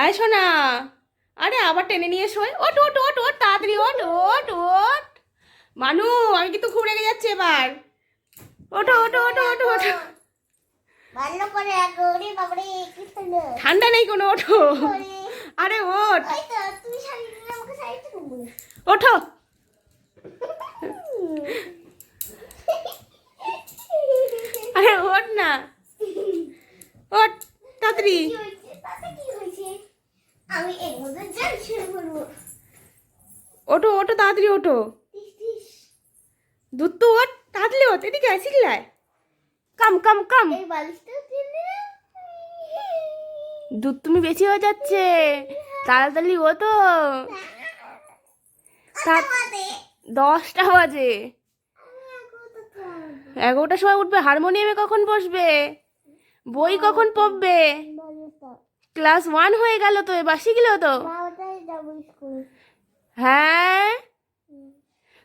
আয় শোনা। আরে আবার টেনে নিয়ে শোয়। ওট ওট ওট ওট তাড়াতাড়ি ওট ওট ওট। মানু, আমি কিন্তু খুব রেগে যাচ্ছি এবার। ওটো ওটো ওটো ওটো ওটো। ভালো করে আগরে বাবারে কি হলো? ঠান্ডা নেই কোনো, ওঠো। আরে ওঠ। ওই তো তুমি শাড়ি দিলে আমাকে শাড়ি দেবো। ওঠো। আরে ওঠ না, ওঠ তাড়াতাড়ি। কি হয়েছে? তাতে কি হয়েছে? আমি এর মধ্যে জল ছেড়ে পড়বো। ওঠো ওঠো তাড়াতাড়ি ওঠো। টিস টিস। দুধ তো ওঠ, তাড়াতাড়ি ওঠ। এদিকে আয়, শিখলায়। কাম কাম কাম। এই বালিশটা দিলে দুধ তুমি বেশি হয়ে যাচ্ছে, তাড়াতাড়ি ও তো। আমাদে 10টা বাজে। 11টার সময় উঠবে। হারমোনিয়ামে কখন বসবে? বই কখন পড়বে? ক্লাস 1 হয়ে গেল তো, এবার শিখলো তো। 12টায় যাবো স্কুল। হ্যাঁ,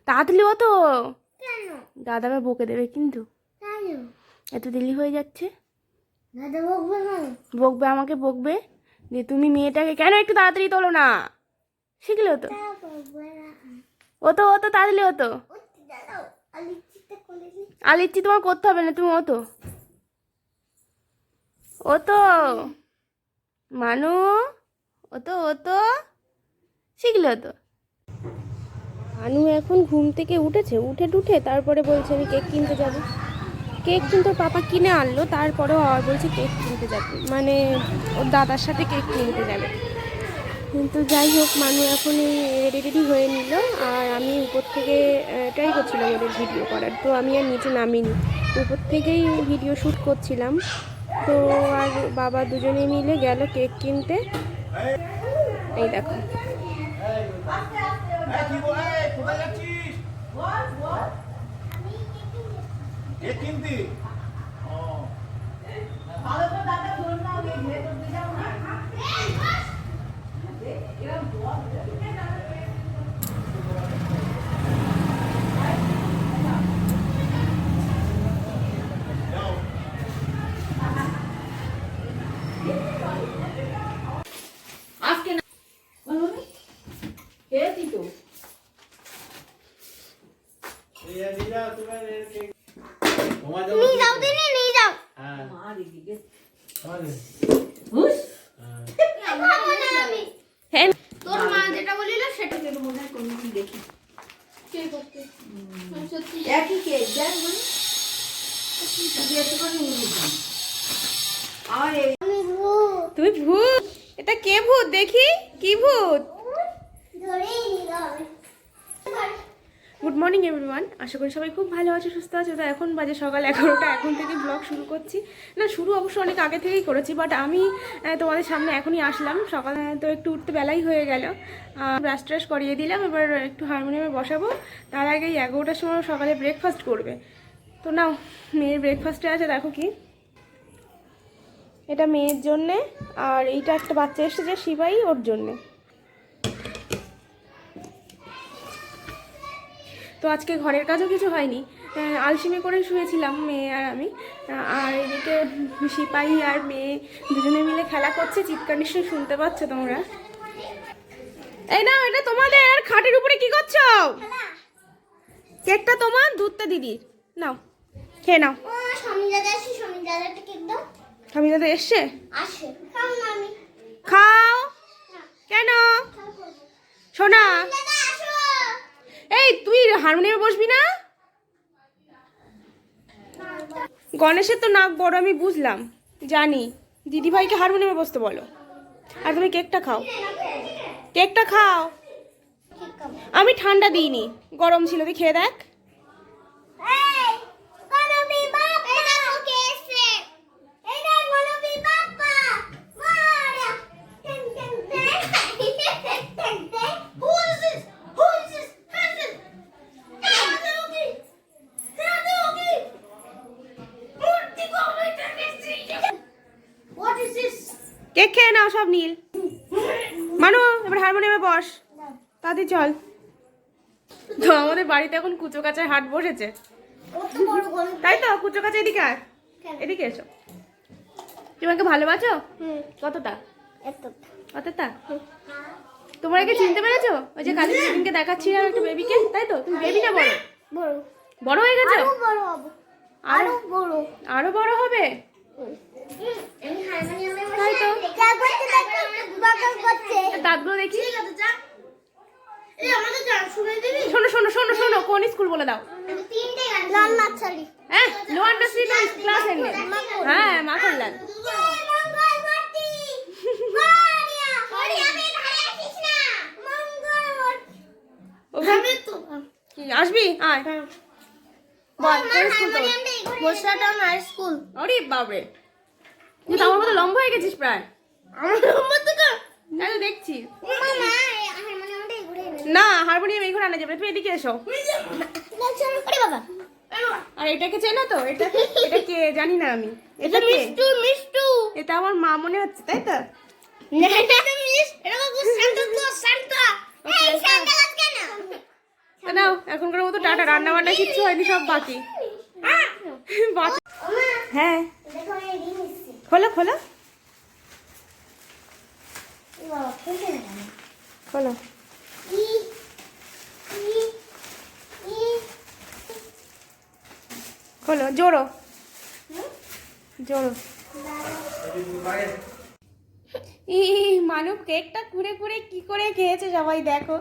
তাড়াতাড়ি ও তো। কেন? দাদা ভাই বকে দেবে কিন্তু। কেন? এত দেরি হয়ে যাচ্ছে। দাদা বকবে না। বকবে, আমাকে বকবে যে তুমি মেয়েটাকে কেন একটু তাড়াতাড়ি তোলো না। শিখলো তো। বকবে না। ও তো তাড়াতাড়ি ও তো। ওই দাদা আলিচিটা কোলে নি। আলিচ্ছি তোমার করতে হবে না, তুমি ও তো মানু, ও তো শিখলো তো। মানু এখন ঘুম থেকে উঠেছে, উঠে তারপরে বলছে আমি কেক কিনতে যাব। কেক কিন্তু ওর পাপা কিনে আনলো, তারপরেও আবার বলছে কেক কিনতে যাবে, মানে ওর দাদার সাথে কেক কিনতে যাবে। কিন্তু যাই হোক, মানু এখনই রেডি হয়ে নিল। আর আমি উপর থেকে ট্রাই করছিলাম ওদের ভিডিও করার, তো আমি আর নিচে নামিনি, উপর থেকেই ভিডিও শ্যুট করছিলাম। তো আর বাবা দুজনে মিলে গেল কেক কিনতে। এই দেখো, নিয়ে যাও দিনে নিয়ে যাও। খাবো না আমি। হ্যাঁ তোর মা যেটা বলিল সেটা কেন মনে হয় কোন দিন দেখি। কে করতে? সত্যি একই কে দেখ মানে আমি ভূত তুমি ভূত? এটা কে ভূত দেখি, কি ভূত? ধরেই নিলাম। গুড মর্নিং এভরিওয়ান, আশা করি সবাই খুব ভালো আছে, সুস্থ আছে। তো এখন বাজে সকাল 11টা, এখন থেকে ব্লগ শুরু করছি। না, শুরু অবশ্য অনেক আগে থেকেই করেছি, বাট আমি তোমাদের সামনে এখনই আসলাম। সকাল তো একটু উঠতে বেলাই হয়ে গেল। ব্রাশ ট্রাশ করিয়ে দিলাম, এবার একটু হারমোনিয়ামে বসাবো। তার আগেই 11টার সময় সকালে ব্রেকফাস্ট করবে। তো নাও, মেয়ের ব্রেকফাস্টে আছে দেখো কি, এটা মেয়ের জন্যে, আর এইটা একটা বাচ্চা এসেছে শিবাই, ওর জন্যে। তো আজকে ঘরের কাজও কিছু হয়নি, আলসেমি করে শুয়েছিলাম মেয়ে আর আমি। আর এদিকে সিপাই আর মেয়ে দুজনে মিলে খেলা করছে, চিৎকার নিশ্চয়ই শুনতে পাচ্ছ তোমরা। এই নাও, এটা তোমাদের। আর খাটের উপরে কি করছো? কেকটা তোমার, দুধটা দিদির। নাও, খেয়ে নাও। ও স্বামী দাদা আসে, স্বামী দাদাটা কেক দাও। স্বামী দাদা এসছে? আসে খাও না আমি। খাও। কেন সোনা? দাদা আসো। এই তুই হারমোনিয়ামে বসবি না? গণেশের তো নাক বড়, আমি বুঝলাম, জানি। দিদি ভাইকে হারমোনিয়ামে বসতে বলো। আর তুমি কেকটা খাও, কেকটা খাও। ঠিক খাবো। আমি ঠান্ডা দিইনি, গরম ছিল, তুই খেয়ে দেখ। এই গণবী বাপ, এই দেখো কে এসেছে। এই দেখ গণবী বাপ্পা। মারা ten ten ten ten ten. Who is this? Who is this? What is this? Cake খেয়ে নাও সব নীল। মানু, এবার হারমোনিয়ামে বস, তাড়াতাড়ি চল। তো আমাদের বাড়িতে এখন কুচো কাচার হাট বসেছে, কত বড় গণবী। তাই তো? কুচো কাচা এদিকে আয়, এদিকে এসো। তুমি আমাকে ভালোবাসো? কতটা? এত অতটা তোমরা একে চিনতে পেরেছো? ওই যে কালকে সেদিনকে দেখাচ্ছিলাম একটা বেবিকে, তাই তো? তুমি বেবি না বড়? বড় বড় হয়ে গেছো? আরো বড় হবে আরো বড় আরো বড় হবে? আমি হারমোনিয়ামে তাই তো। যা করতে দেখো বাকল করছে দাঁতগুলো দেখি। ঠিক আছে যা এই আমাদের গান শুনে দিবি শোনো শোনো শোনো শোনো, কোন স্কুল বলে দাও? তিনটে গান লাল নাচালি হ্যাঁ, লোয়ার নার্সারি ক্লাস এনে। হ্যাঁ, মাখনলাল। কি আসবি? আয় বল, কোন স্কুল তোর? বর্ষাটাউন হাই স্কুল আরে বাবরে, তুই তো আমার মতো লম্বা হয়ে গেছিস প্রায়। আমার নম্বর থেকে তাই তো দেখছি। মামা হারমোনিয়ামটা ঘুরে না, হারমোনিয়াম এই ঘরে আনা যাবে না, তুমি এদিকে এসো। আরে বাবা আর এটাকে চেনো তো? এটা এটা কে জানি না আমি। এটা কে? মিষ্টু মিষ্টু এটা আমার মা মনে হচ্ছে, তাই তো? না এটা মিস এটা তো সান্তা তো সান্তা এই সান্তা গাছ কেন নাও, এখনকার মতো টাটা, রান্না বান্না কিচ্ছু হয়নি, সব বাকি। বাকি। ওমা হ্যাঁ, দেখো এই রিং এসছে খোলো খোলো বাবা খুলতে না খোলো। ই ই ই খোলো, জোরো জোরো। মানব কেকটা কুড়ে কুড়ে কি করে খেয়েছে সবাই দেখো।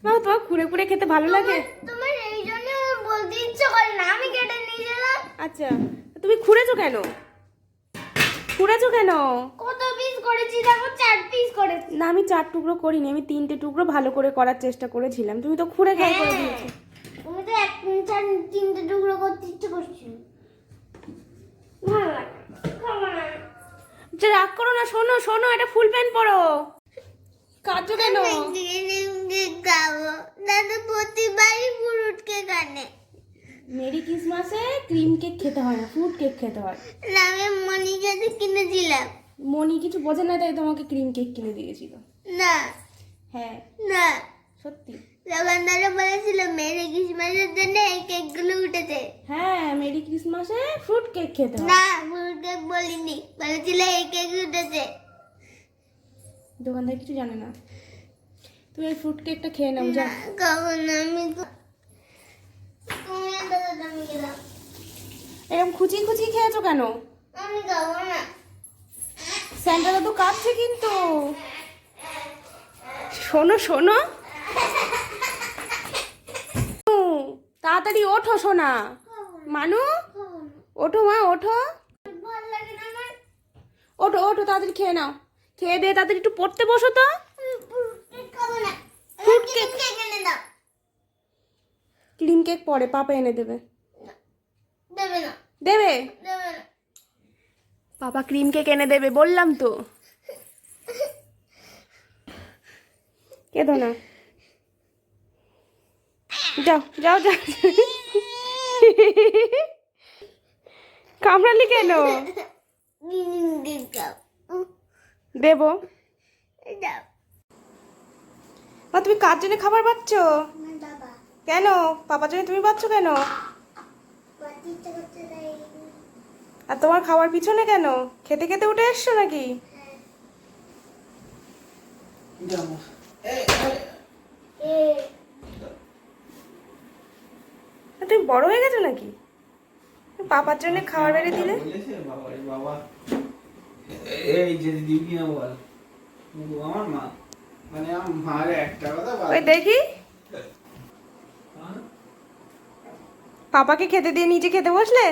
মা, তোমার কুড়ে কুড়ে খেতে ভালো লাগে? তোমার এই জন্য বলতে ইচ্ছে করে না আমি কেটে নিয়ে গেলাম আচ্ছা, তুমি খুঁড়েছো কেন? খুঁড়েছো কেন? কত পিস করেছি দেখো 4 পিস করেছি না, আমি 4 টুকরো করিনি, আমি 3টে টুকরো ভালো করে করার চেষ্টা করেছিলাম। তুমি তো খুঁড়ে খাই করে দিয়েছো। তুমি তো তিনটে টুকরো করতে ইচ্ছে করছিল ভালো লাগে খাবো না। আচ্ছা, রাগ করো না, শোনো শোনো, এটা ফুল প্যান্ট পরো। কাঁদছো কেন? খাবো দাদা প্রতিবারই ফ্রুট কেক আনে মেরি ক্রিসমাসে ক্রিম কেক খেতে হয় না, ফ্রুট কেক খেতে হয়। আমি মনিকাতে কিনেছিলাম মনি কিছু বোঝে না, তাই তোমাকে ক্রিম কেক কিনে দিয়েছিল। না হ্যাঁ, না সত্যি। দোকানদারে বলেছিল মেরি ক্রিসমাসের জন্য এই কেকগুলো উঠেছে হ্যাঁ, মেরি ক্রিসমাসে ফ্রুট কেক খেতে হয়। না ফ্রুট কেক বলিনি বলেছিল এই কেক উঠেছে দোকানদার কিছু জানে না। তুমি এই ফ্রুট কেকটা খেয়ে নাও, যা। খাবো না আমি তো তুমি দাদা আমি গেলাম এরকম খুচিয়ে খুচিয়ে খেয়েছো কেন? আমি খাবো না স্যান্টাটা তো কাঁপছে কিন্তু। শোনো শোনো, তাড়াতাড়ি ওঠো সোনা। মানু, ওঠো মা, ওঠো ভালো লাগে না আমার ওঠো ওঠো, তাড়াতাড়ি খেয়ে নাও। খেয়ে দিয়ে তাড়াতাড়ি একটু পড়তে বসো তো। ফ্রুট কেক খাবো না ফ্রুট কেক কেক, এনে দাও ক্রিম কেক পরে পাপা এনে দেবে। দেবে না দেবে? দেবে না পাপা ক্রিম কেক এনে দেবে, বললাম তো। কেঁদো না, যাও যাও যাও। কামড়ালি কেন? কেক খাও দেবো। দাও মা, তুমি কার জন্য খাবার পাচ্ছ? আমার বাবা কেন? পাপার জন্য তুমি পাচ্ছ কেন? বাতি ইচ্ছা করতে তাই আর তোমার খাওয়ার পিছনে কেন? খেতে খেতে উঠে এসছো নাকি? আর তুমি বড় হয়ে গেছো নাকি? পাপার জন্য খাবার বেড়ে দিলে। বাবা এই যে দিবি না বল আমার মা মানে আমার মার একটা কথা ওই দেখি, পাপাকে খেতে দিয়ে নিজে খেতে বসলে।